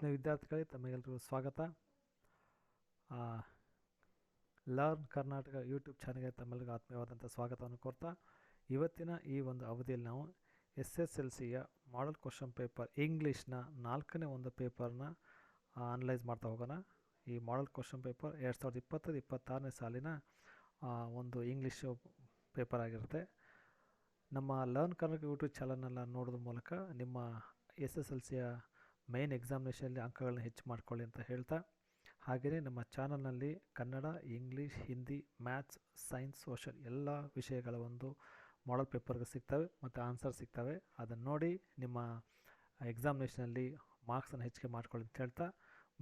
ವಿದ್ಯಾರ್ಥಿಗಳೇ ತಮಗೆಲ್ಲರಿಗೂ ಸ್ವಾಗತ. ಲರ್ನ್ ಕರ್ನಾಟಕ ಯೂಟ್ಯೂಬ್ ಚಾನಲ್ಗೆ ತಮ್ಮೆಲ್ಲರಿಗೂ ಆತ್ಮೀಯವಾದಂಥ ಸ್ವಾಗತವನ್ನು ಕೋರ್ತಾ, ಇವತ್ತಿನ ಈ ಒಂದು ಅವಧಿಯಲ್ಲಿ ನಾವು SSLCಯ ಮಾಡೆಲ್ ಕ್ವಶನ್ ಪೇಪರ್ ಇಂಗ್ಲೀಷ್ನ 4ನೇ ಒಂದು ಪೇಪರ್ನ ಅನಲೈಸ್ ಮಾಡ್ತಾ ಹೋಗೋಣ. ಈ ಮಾಡೆಲ್ ಕ್ವಶನ್ ಪೇಪರ್ 2025-26ನೇ ಸಾಲಿನ ಒಂದು ಇಂಗ್ಲೀಷು ಪೇಪರ್ ಆಗಿರುತ್ತೆ. ನಮ್ಮ ಲರ್ನ್ ಕರ್ನಾಟಕ ಯೂಟ್ಯೂಬ್ ಚಾನಲ್ನೆಲ್ಲ ನೋಡೋದ್ರ ಮೂಲಕ ನಿಮ್ಮ SSLCಯ ಮೇನ್ ಎಕ್ಸಾಮಿನೇಷನಲ್ಲಿ ಅಂಕಗಳನ್ನ ಹೆಚ್ಚು ಮಾಡ್ಕೊಳ್ಳಿ ಅಂತ ಹೇಳ್ತಾ, ಹಾಗೆಯೇ ನಮ್ಮ ಚಾನಲ್ನಲ್ಲಿ Kannada, English, Hindi, maths, science, social ಎಲ್ಲ ವಿಷಯಗಳ ಒಂದು ಮಾಡೆಲ್ ಪೇಪರ್ಗೆ ಸಿಗ್ತವೆ ಮತ್ತು ಆನ್ಸರ್ ಸಿಗ್ತವೆ. ಅದನ್ನು ನೋಡಿ ನಿಮ್ಮ ಎಕ್ಸಾಮಿನೇಷನಲ್ಲಿ ಮಾರ್ಕ್ಸನ್ನು ಹೆಚ್ಚಿಗೆ ಮಾಡ್ಕೊಳ್ಳಿ ಅಂತ ಹೇಳ್ತಾ,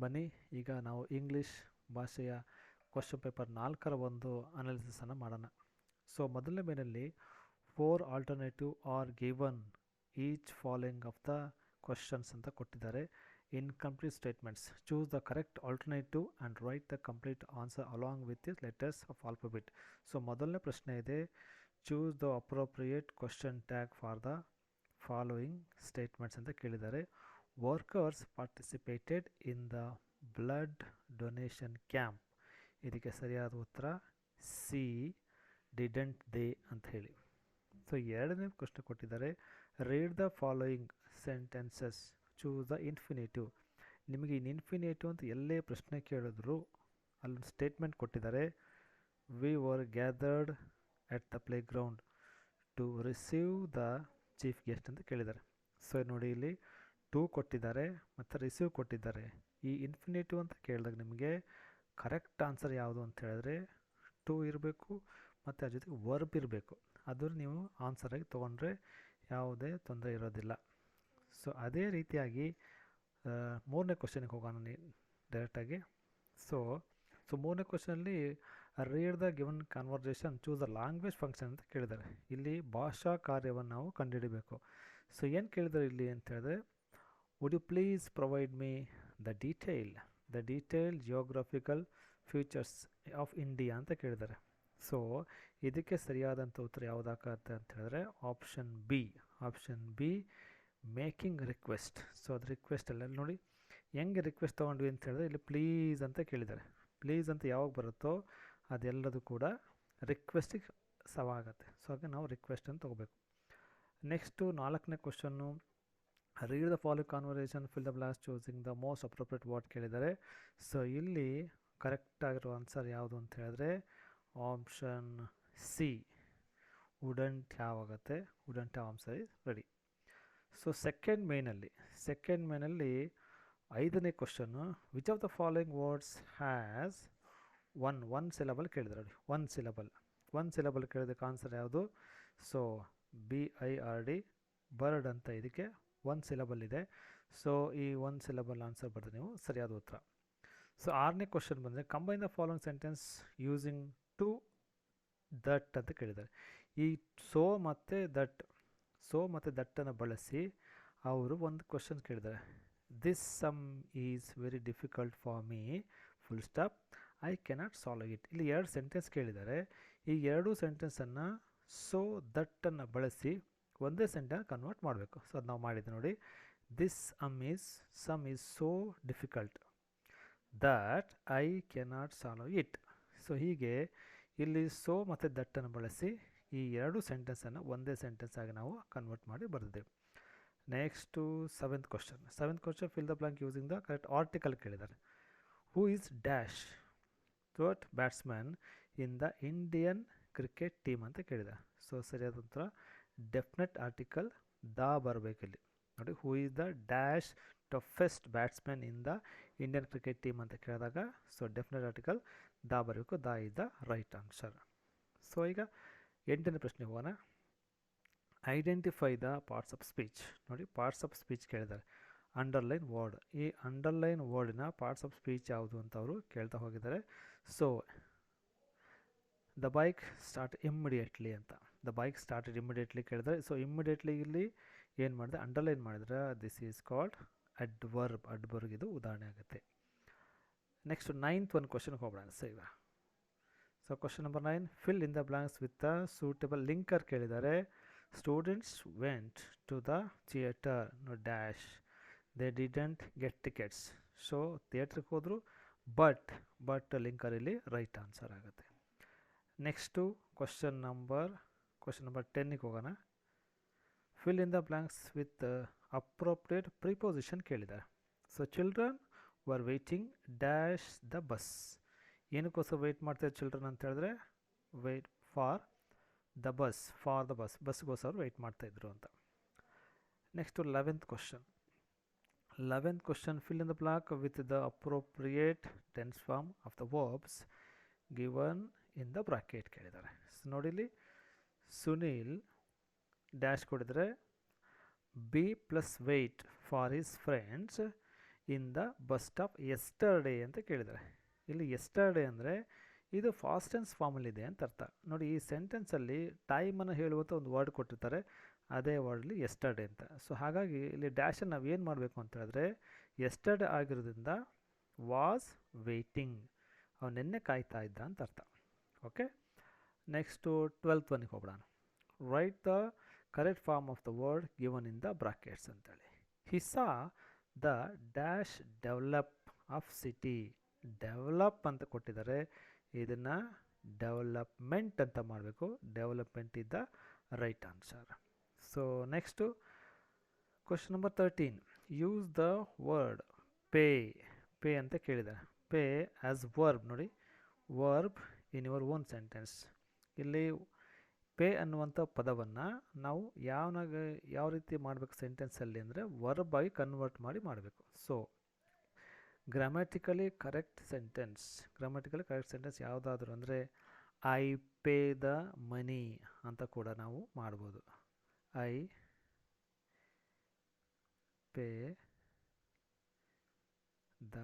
ಬನ್ನಿ ಈಗ ನಾವು ಇಂಗ್ಲೀಷ್ ಭಾಷೆಯ ಕ್ವಶನ್ ಪೇಪರ್ 4ರ ಒಂದು ಅನಾಲಿಸಿಸನ್ನು ಮಾಡೋಣ. ಸೊ ಮೊದಲನೇ ಮೇನಲ್ಲಿ 4 alternative are given each following of the questions ಅಂತ ಕೊಟ್ಟಿದ್ದಾರೆ. Incomplete statements, choose the correct alternative and right the complete answer along with the letters of alphabet. So ಮೊದಲನೇ ಪ್ರಶ್ನೆ ಇದೆ, choose the appropriate question tag for the following statements ಅಂತ ಕೇಳಿದ್ದಾರೆ. Workers participated in the blood donation camp. ಇದಕ್ಕೆ ಸರಿಯಾದ ಉತ್ತರ C, didn't they ಅಂತ ಹೇಳಿ. ಸೊ ಎರಡನೇ ಪ್ರಶ್ನೆ ಕೊಟ್ಟಿದ್ದಾರೆ, read the following sentences, choose the infinitive. ನಿಮಗೆ ಇನ್ಫಿನೇಟಿವ್ ಅಂತ ಎಲ್ಲೇ ಪ್ರಶ್ನೆ ಕೇಳಿದ್ರು ಅಲ್ಲೊಂದು ಸ್ಟೇಟ್ಮೆಂಟ್ ಕೊಟ್ಟಿದ್ದಾರೆ, we were gathered at the playground to receive the chief guest ಅಂತ ಕೇಳಿದ್ದಾರೆ. ಸೊ ನೋಡಿ, ಇಲ್ಲಿ ಟು ಕೊಟ್ಟಿದ್ದಾರೆ ಮತ್ತು ರಿಸೀವ್ ಕೊಟ್ಟಿದ್ದಾರೆ. ಈ ಇನ್ಫಿನೇಟಿವ್ ಅಂತ ಕೇಳಿದಾಗ ನಿಮಗೆ ಕರೆಕ್ಟ್ ಆನ್ಸರ್ ಯಾವುದು ಅಂತ ಹೇಳಿದ್ರೆ ಟು ಇರಬೇಕು ಮತ್ತು ಅದ್ರ ಜೊತೆಗೆ ವರ್ಬ್ ಇರಬೇಕು. ಅದ್ರ ನೀವು ಆನ್ಸರಾಗಿ ತೊಗೊಂಡ್ರೆ ಯಾವುದೇ ತೊಂದರೆ ಇರೋದಿಲ್ಲ. ಸೊ ಅದೇ ರೀತಿಯಾಗಿ ಮೂರನೇ ಕ್ವಶನಿಗೆ ಹೋಗೋಣ ಡೈರೆಕ್ಟಾಗಿ. ಸೊ ಮೂರನೇ ಕ್ವಶನಲ್ಲಿ read the given conversation, choose the language function ಅಂತ ಕೇಳಿದ್ದಾರೆ. ಇಲ್ಲಿ ಭಾಷಾ ಕಾರ್ಯವನ್ನು ನಾವು ಕಂಡುಹಿಡಬೇಕು. ಸೊ ಏನು ಕೇಳಿದ್ದಾರೆ ಇಲ್ಲಿ ಅಂತ ಹೇಳಿದ್ರೆ, would you please provide me the detail geographical features of India ಅಂತ ಕೇಳಿದ್ದಾರೆ. ಸೊ ಇದಕ್ಕೆ ಸರಿಯಾದಂಥ ಉತ್ತರ ಯಾವುದಾಗತ್ತೆ ಅಂತ ಹೇಳಿದ್ರೆ option B making request. So ಅದು ರಿಕ್ವೆಸ್ಟಲ್ಲಿ ನೋಡಿ ಹೆಂಗೆ ರಿಕ್ವೆಸ್ಟ್ ತೊಗೊಂಡ್ವಿ ಅಂತ ಹೇಳಿದ್ರೆ, ಇಲ್ಲಿ ಪ್ಲೀಸ್ ಅಂತ ಕೇಳಿದ್ದಾರೆ. ಪ್ಲೀಸ್ ಅಂತ ಯಾವಾಗ ಬರುತ್ತೋ ಅದೆಲ್ಲದು ಕೂಡ ರಿಕ್ವೆಸ್ಟಿಗೆ ಸವಾಗತ್ತೆ. ಸೊ ಹಾಗೆ ನಾವು ರಿಕ್ವೆಸ್ಟ್ ಅಂತ ತೊಗೋಬೇಕು. ನೆಕ್ಸ್ಟು 4ನೇ question, read the following conversation, fill the blanks, choosing the most appropriate word ಕೇಳಿದ್ದಾರೆ. ಸೊ ಇಲ್ಲಿ ಕರೆಕ್ಟಾಗಿರೋ ಆನ್ಸರ್ ಯಾವುದು ಅಂತ ಹೇಳಿದ್ರೆ ಆಪ್ಷನ್ ಸಿ, ವುಡಂಟ್ ಹ್ಯಾವ್ ಆಗುತ್ತೆ. Wouldn't have answer is ready. So second ಮೇನಲ್ಲಿ 5ನೇ question, which of the following words has one syllable ಕೇಳಿದ್ರೆ ನೋಡಿ. ಒನ್ ಸಿಲಬಲ್ ಕೇಳಿದಕ್ಕೆ ಆನ್ಸರ್ ಯಾವುದು? ಸೊ BIRD, ಬರ್ಡ್ ಅಂತ ಇದಕ್ಕೆ 1 ಸಿಲಬಲ್ ಇದೆ. ಸೊ ಈ 1 ಸಿಲಬಲ್ ಆನ್ಸರ್ ಬರೆದ್ರೆ ನೀವು ಸರಿಯಾದ ಉತ್ತರ. ಸೊ 6ನೇ ಕ್ವಶನ್ ಬಂದರೆ, combine the following sentence using to that ಅಂತ ಕೇಳಿದ್ದಾರೆ. ಈ ಸೋ ಮತ್ತು ದಟ್ಟನ್ನು ಬಳಸಿ ಅವರು ಒಂದು ಕ್ವಶನ್ ಕೇಳಿದ್ದಾರೆ. This some is very difficult for me full stop, I cannot solve it. ಇಲ್ಲಿ 2 ಸೆಂಟೆನ್ಸ್ ಕೇಳಿದ್ದಾರೆ. ಈ 2 ಸೆಂಟೆನ್ಸನ್ನು ಸೋ ದಟ್ಟನ್ನು ಬಳಸಿ ಒಂದೇ ಸೆಂಟೆನ್ಸ್ ಕನ್ವರ್ಟ್ ಮಾಡಬೇಕು. ಸೊ ಅದು ನಾವು ಮಾಡಿದ್ದೆ ನೋಡಿ. This some is so difficult that I cannot solve it. So ಹೀಗೆ ಇಲ್ಲಿ ಸೋ ಮತ್ತು ದಟ್ಟನ್ನು ಬಳಸಿ ಈ 2 ಸೆಂಟೆನ್ಸನ್ನು ಒಂದೇ ಸೆಂಟೆನ್ಸ್ ಆಗಿ ನಾವು ಕನ್ವರ್ಟ್ ಮಾಡಿ ಬರೆದಿದ್ದೇವೆ. Next 7th question, fill the blank using the correct article ಕೇಳಿದ್ದಾರೆ. Who is dash third batsman in the Indian cricket team ಅಂತ ಕೇಳಿದ್ದಾರೆ. ಸೊ ಸರಿಯಾದ ಉತ್ತರ ಡೆಫಿನೆಟ್ ಆರ್ಟಿಕಲ್ ದ ಬರಬೇಕಿಲ್ಲಿ ನೋಡಿ. Who is the dash toughest batsman in the Indian cricket team ಅಂತ ಕೇಳಿದಾಗ so definite article the ಬರಬೇಕು. The is the right answer. So ಈಗ 8ನೇ ಪ್ರಶ್ನೆ ಹೋಗೋಣ. Identify the parts of speech. ನೋಡಿ, ಪಾರ್ಟ್ಸ್ ಆಫ್ ಸ್ಪೀಚ್ ಕೇಳಿದ್ದಾರೆ. Underline word, ಈ underline ವರ್ಡಿನ parts of speech ಯಾವುದು ಅಂತ ಅವರು ಕೇಳ್ತಾ ಹೋಗಿದ್ದಾರೆ. So the bike start immediately ಅಂತ, ದ ಬೈಕ್ ಸ್ಟಾರ್ಟೆಡ್ ಇಮ್ಮಿಡಿಯೇಟ್ಲಿ ಕೇಳಿದರೆ. ಸೊ ಇಮ್ಮಿಡಿಯೇಟ್ಲಿ ಇಲ್ಲಿ ಏನು ಮಾಡಿದೆ, ಅಂಡರ್ಲೈನ್ ಮಾಡಿದ್ರೆ ದಿಸ್ ಈಸ್ ಕಾಲ್ಡ್ ಅಡ್ವರ್ಬ್ ಇದು ಉದಾಹರಣೆ ಆಗುತ್ತೆ. ನೆಕ್ಸ್ಟ್ 9th ಒಂದು ಕ್ವಶನ್ಗೆ ಹೋಗೋಣ. So question number 9, fill in the blanks with the suitable linker ಕೇಳಿದ್ದಾರೆ. Students went to the theatre dash they didn't get tickets. So ಥಿಯೇಟ್ರಿಗೆ ಹೋದರು, ಬಟ್ ಲಿಂಕರ್ ಇಲ್ಲಿ ರೈಟ್ ಆನ್ಸರ್ ಆಗುತ್ತೆ. ನೆಕ್ಸ್ಟು ಕ್ವಶನ್ ನಂಬರ್ 10ಗೆ ಹೋಗೋಣ. Fill in the blanks with appropriate preposition ಕೇಳಿದ್ದಾರೆ. So children were waiting dash the bus. ಏನಕ್ಕೋಸ್ಕರ wait ಮಾಡ್ತಾರೆ children ಅಂತ ಹೇಳಿದ್ರೆ ವೆಯ್ಟ್ ಫಾರ್ ದ ಬಸ್ಗೋಸ್ಕರ ವೆಯ್ಟ್ ಮಾಡ್ತಾಯಿದ್ರು ಅಂತ. Next 11th question fill in the blank with the appropriate tense form of the verbs given in the bracket ಕೇಳಿದ್ದಾರೆ. So ನೋಡಿಲಿ, Sunil dash ಕೊಡಿದರೆ be plus wait for his friends in the bus stop yesterday ಅಂತ ಕೇಳಿದ್ದಾರೆ. ಇಲ್ಲಿ yesterday ಅಂದರೆ ಇದು past tense ಫಾರ್ಮಲ್ಲಿದೆ ಅಂತ ಅರ್ಥ. ನೋಡಿ, ಈ ಸೆಂಟೆನ್ಸಲ್ಲಿ ಟೈಮನ್ನು ಹೇಳುವಂಥ ಒಂದು ವರ್ಡ್ ಕೊಟ್ಟಿರ್ತಾರೆ, ಅದೇ ವರ್ಡ್ಲಿ ಎಸ್ಟರ್ಡೇ ಅಂತ. ಸೊ ಹಾಗಾಗಿ ಇಲ್ಲಿ ಡ್ಯಾಶನ್ನು ನಾವು ಏನು ಮಾಡಬೇಕು ಅಂತ ಹೇಳಿದ್ರೆ, ಎಸ್ಟರ್ಡೇ ಆಗಿರೋದ್ರಿಂದ ವಾಸ್ ವೇಟಿಂಗ್, ಅವನು ನಿನ್ನೆ ಕಾಯ್ತಾ ಇದ್ದ ಅಂತ ಅರ್ಥ. ಓಕೆ, ನೆಕ್ಸ್ಟು 12th ಒನ್ಗೆ ಹೋಗೋಣ. Write the correct form of the word given in the brackets ಅಂತೇಳಿ. He saw the dash develop of city. Develop ಅಂತ ಕೊಟ್ಟಿದ್ದಾರೆ, ಇದನ್ನು ಡೆವಲಪ್ಮೆಂಟ್ ಅಂತ ಮಾಡಬೇಕು. ಡೆವಲಪ್ಮೆಂಟ್ ಇದ್ದ right answer. So next question number 13. Use the word pay ಅಂತ ಕೇಳಿದ್ದಾರೆ. Pay as verb. ನೋಡಿ, verb in your own sentence. ಇಲ್ಲಿ ಪೇ ಅನ್ನುವಂಥ ಪದವನ್ನು ನಾವು ಯಾವ ರೀತಿ ಮಾಡಬೇಕು ಸೆಂಟೆನ್ಸಲ್ಲಿ ಅಂದರೆ ವರ್ಬ್ ಆಗಿ ಕನ್ವರ್ಟ್ ಮಾಡಬೇಕು. ಸೊ ಗ್ರಾಮ್ಯಾಟಿಕಲಿ ಕರೆಕ್ಟ್ ಸೆಂಟೆನ್ಸ್ ಯಾವುದಾದ್ರೂ ಅಂದರೆ ಐ ಪೇ ದ ಮನಿ ಅಂತ ಕೂಡ ನಾವು ಮಾಡ್ಬೋದು. ಐ ಪೇ ದ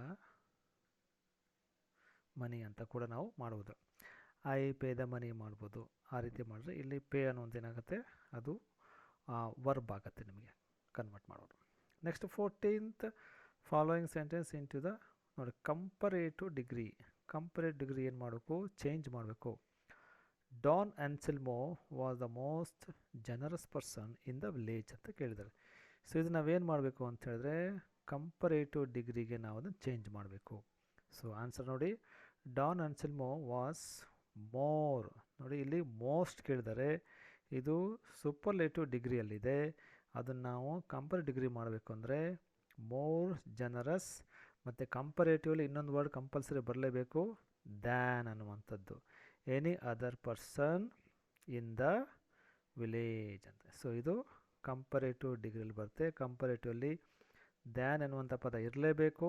ಮನಿ ಅಂತ ಕೂಡ ನಾವು ಮಾಡ್ಬೋದು. ಐ ಪೇ ದ ಮನಿ ಮಾಡ್ಬೋದು. ಆ ರೀತಿ ಮಾಡಿದ್ರೆ ಇಲ್ಲಿ ಪೇ ಅನ್ನೋದು ಏನಾಗುತ್ತೆ, ಅದು ವರ್ಬ್ ಆಗುತ್ತೆ, ನಿಮಗೆ ಕನ್ವರ್ಟ್ ಮಾಡೋದು. Next 14th following sentence into the ನೋಡಿ ಕಂಪರೇಟಿವ್ ಡಿಗ್ರಿ. ಕಂಪರೇಟಿವ್ ಡಿಗ್ರಿ ಏನು ಮಾಡಬೇಕು, ಚೇಂಜ್ ಮಾಡಬೇಕು. Don Anselmo was the most generous person in the village ಅಂತ ಕೇಳಿದ್ದಾರೆ. ಸೊ ಇದು ನಾವೇನು ಮಾಡಬೇಕು ಅಂತ ಹೇಳಿದ್ರೆ ಕಂಪರೇಟಿವ್ ಡಿಗ್ರಿಗೆ ನಾವು ಅದನ್ನು ಚೇಂಜ್ ಮಾಡಬೇಕು. ಸೊ ಆನ್ಸರ್ ನೋಡಿ, ಡಾನ್ ಆನ್ಸೆಲ್ಮೋ ವಾಸ್ ಮೋರ್. ನೋಡಿ, ಇಲ್ಲಿ ಮೋಸ್ಟ್ ಕೇಳಿದ್ದಾರೆ, ಇದು ಸೂಪರ್ಲೇಟಿವ್ ಡಿಗ್ರಿಯಲ್ಲಿದೆ. ಅದನ್ನು ನಾವು ಕಂಪರೇಟಿವ್ ಡಿಗ್ರಿ ಮಾಡಬೇಕು ಅಂದರೆ ಮೋರ್ ಜನರಸ್, ಮತ್ತು ಕಂಪರೇಟಿವ್ಲಿ ಇನ್ನೊಂದು ವರ್ಡ್ ಕಂಪಲ್ಸರಿ ಬರಲೇಬೇಕು, ದ್ಯಾನ್ ಅನ್ನುವಂಥದ್ದು. Any other person in the village ಅಂತ. ಸೊ ಇದು ಕಂಪರೇಟಿವ್ ಡಿಗ್ರಿಯಲ್ಲಿ ಬರುತ್ತೆ. ಕಂಪರೇಟಿವಲ್ಲಿ ದ್ಯಾನ್ ಎನ್ನುವಂಥ ಪದ ಇರಲೇಬೇಕು,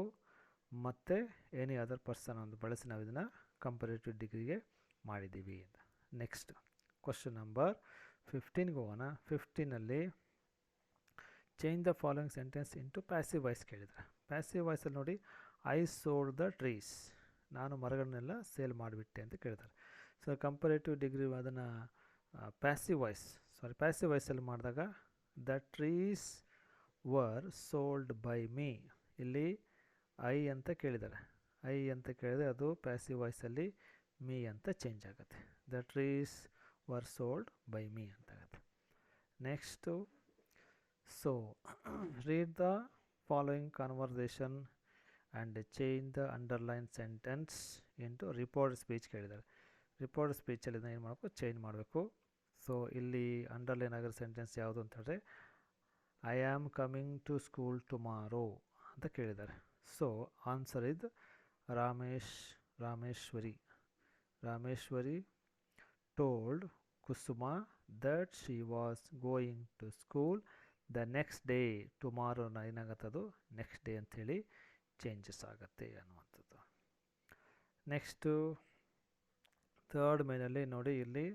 ಮತ್ತು ಎನಿ ಅದರ್ ಪರ್ಸನ್ ಅಂತ ಬಳಸಿ ನಾವು ಇದನ್ನು ಕಂಪರೇಟಿವ್ ಡಿಗ್ರಿಗೆ ಮಾಡಿದ್ದೀವಿ ಅಂತ. ನೆಕ್ಸ್ಟ್ ಕ್ವಶನ್ ನಂಬರ್ 15ಗೆ ಹೋಗೋಣ. 15ನಲ್ಲಿ change the following sentence into passive voice ಕೇಳಿದರೆ. ಪ್ಯಾಸಿವ್ ವಾಯ್ಸಲ್ಲಿ ನೋಡಿ, ಐ ಸೋಲ್ಡ್ ದ ಟ್ರೀಸ್. ನಾನು ಮರಗಳನ್ನೆಲ್ಲ ಸೇಲ್ ಮಾಡಿಬಿಟ್ಟೆ ಅಂತ ಕೇಳಿದ್ದಾರೆ. ಸೊ ಕಂಪರೇಟಿವ್ ಡಿಗ್ರಿ ಅದನ್ನು ಪ್ಯಾಸಿವ್ ವಾಯ್ಸಲ್ಲಿ ಮಾಡಿದಾಗ the trees var sold by me. ಇಲ್ಲಿ ಐ ಅಂತ ಕೇಳಿದ್ದಾರೆ. ಐ ಅಂತ ಕೇಳಿದರೆ ಅದು ಪ್ಯಾಸಿವ್ ವಾಯ್ಸಲ್ಲಿ ಮೀ ಅಂತ ಚೇಂಜ್ ಆಗುತ್ತೆ. The trees var sold by me ಅಂತ ಆಗುತ್ತೆ. Next so read the following conversation and change the underline sentence into report speech ಕೇಳಿದ್ದಾರೆ. ರಿಪೋರ್ಟ್ ಸ್ಪೀಚಲ್ಲಿ ಏನು ಮಾಡಬೇಕು, ಚೇಂಜ್ ಮಾಡಬೇಕು. ಸೊ ಇಲ್ಲಿ ಅಂಡರ್ಲೈನ್ ಆಗಿರೋ ಸೆಂಟೆನ್ಸ್ ಯಾವುದು ಅಂತ ಹೇಳಿದ್ರೆ I am coming to school tomorrow ಅಂತ ಕೇಳಿದ್ದಾರೆ. ಸೊ ಆನ್ಸರ್ ಇದು Rameshwari told Kusuma that she was going to school the next day. ಟುಮಾರೋನ ಏನಾಗುತ್ತದು ನೆಕ್ಸ್ಟ್ ಡೇ ಅಂಥೇಳಿ ಚೇಂಜಸ್ ಆಗುತ್ತೆ ಅನ್ನುವಂಥದ್ದು. ನೆಕ್ಸ್ಟು 3rd ಮೇನಲ್ಲಿ ನೋಡಿ, ಇಲ್ಲಿ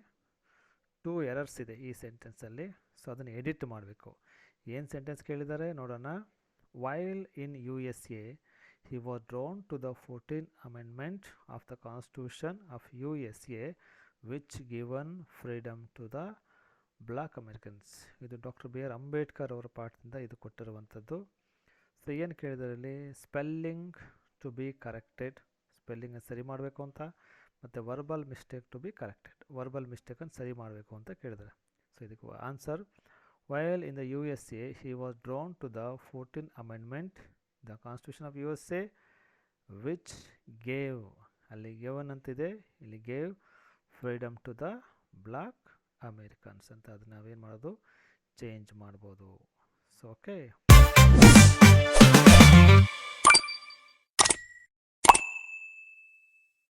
2 ಎರರ್ಸ್ ಇದೆ ಈ ಸೆಂಟೆನ್ಸಲ್ಲಿ. ಸೊ ಅದನ್ನು ಎಡಿಟ್ ಮಾಡಬೇಕು. ಏನು ಸೆಂಟೆನ್ಸ್ ಕೇಳಿದ್ದಾರೆ ನೋಡೋಣ. While in USA he was drawn to the 14th amendment of the Constitution of USA which given freedom to the black Americans. ಇದು ಡಾಕ್ಟರ್ B.R. ಅಂಬೇಡ್ಕರ್ ಅವರ ಪಾಠದಿಂದ ಇದು ಕೊಟ್ಟಿರುವಂಥದ್ದು. ಸೊ ಏನು ಕೇಳಿದರೆ ಇಲ್ಲಿ ಸ್ಪೆಲ್ಲಿಂಗ್ ಟು ಬಿ ಕರೆಕ್ಟೆಡ್, ಸ್ಪೆಲ್ಲಿಂಗನ್ನು ಸರಿ ಮಾಡಬೇಕು ಅಂತ, ಮತ್ತು verbal mistake to be corrected, verbal ಮಿಸ್ಟೇಕನ್ನು ಸರಿ ಮಾಡಬೇಕು ಅಂತ ಕೇಳಿದ್ದಾರೆ. ಸೊ ಇದಕ್ಕೆ answer While in the USA, he was drawn to the 14th Amendment, the Constitution of USA, which gave, ಅಲ್ಲಿ ಗಿವನ್ ಅಂತಿದೆ, ಇಲ್ಲಿ gave freedom to the black Americans ಅಂತ. ಅದನ್ನ ನಾವೇನು ಮಾಡೋದು, ಚೇಂಜ್ ಮಾಡ್ಬೋದು. So okay.